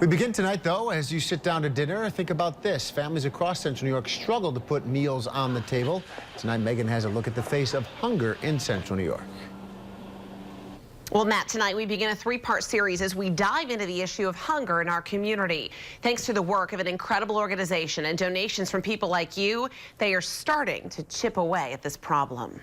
We begin tonight, though, as you sit down to dinner, think about this. Families across Central New York struggle to put meals on the table. Tonight, Megan has a look at the face of hunger in Central New York. Well, Matt, tonight we begin a three-part series as we dive into the issue of hunger in our community. Thanks to the work of an incredible organization and donations from people like you, they are starting to chip away at this problem.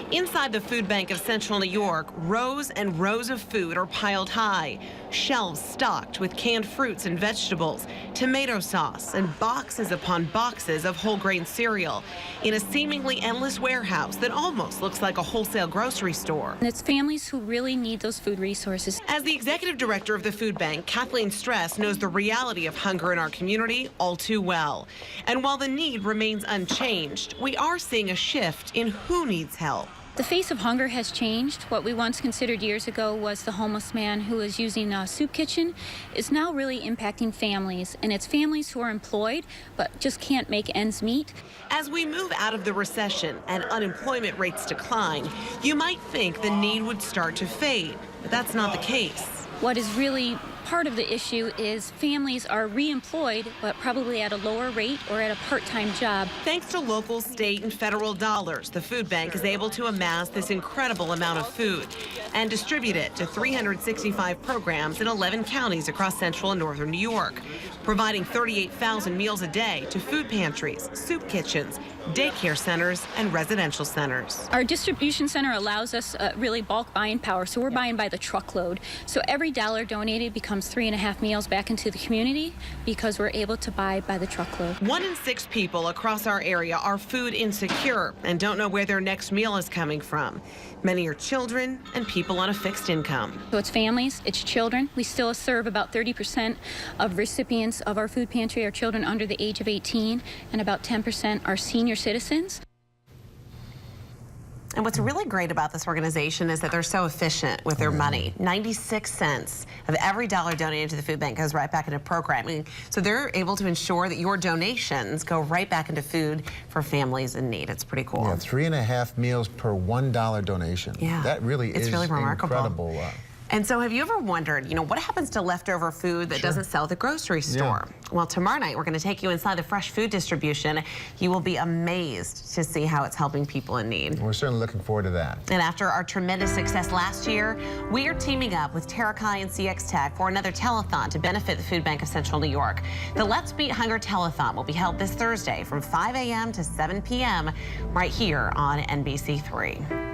Inside the food bank of Central New York, rows and rows of food are piled high. Shelves stocked with canned fruits and vegetables, tomato sauce, and boxes upon boxes of whole grain cereal in a seemingly endless warehouse that almost looks like a wholesale grocery store. And it's families who really need those food resources. As the executive director of the food bank, Kathleen Stress knows the reality of hunger in our community all too well. And while the need remains unchanged, we are seeing a shift in who needs help. The face of hunger has changed. What we once considered years ago was the homeless man who was using a soup kitchen is now really impacting families. And it's families who are employed but just can't make ends meet. As we move out of the recession and unemployment rates decline, you might think the need would start to fade, but that's not the case. What is really part of the issue is families are reemployed, but probably at a lower rate or at a part-time job. Thanks to local, state, and federal dollars, the food bank is able to amass this incredible amount of food and distribute it to 365 programs in 11 counties across central and northern New York, providing 38,000 meals a day to food pantries, soup kitchens, daycare centers, and residential centers. Our distribution center allows us really bulk buying power, so we're buying by the truckload. So every dollar donated becomes 3.5 meals back into the community because we're able to buy by the truckload. 1 in 6 people across our area are food insecure and don't know where their next meal is coming from. Many are children and people on a fixed income. So it's families, it's children. We still serve about 30% of recipients of our food pantry are children under the age of 18, and about 10% are senior citizens. And what's really great about this organization is that they're so efficient with their money. 96 cents of every dollar donated to the food bank goes right back into programming. So they're able to ensure that your donations go right back into food for families in need. It's pretty cool. Yeah, 3.5 meals per $1 donation. Yeah, that really is really remarkable. Incredible. And so have you ever wondered, what happens to leftover food that doesn't sell at the grocery store? Yeah. Well, tomorrow night, we're going to take you inside the fresh food distribution. You will be amazed to see how it's helping people in need. We're certainly looking forward to that. And after our tremendous success last year, we are teaming up with Terakai and CX Tech for another telethon to benefit the Food Bank of Central New York. The Let's Beat Hunger telethon will be held this Thursday from 5 a.m. to 7 p.m. right here on NBC3.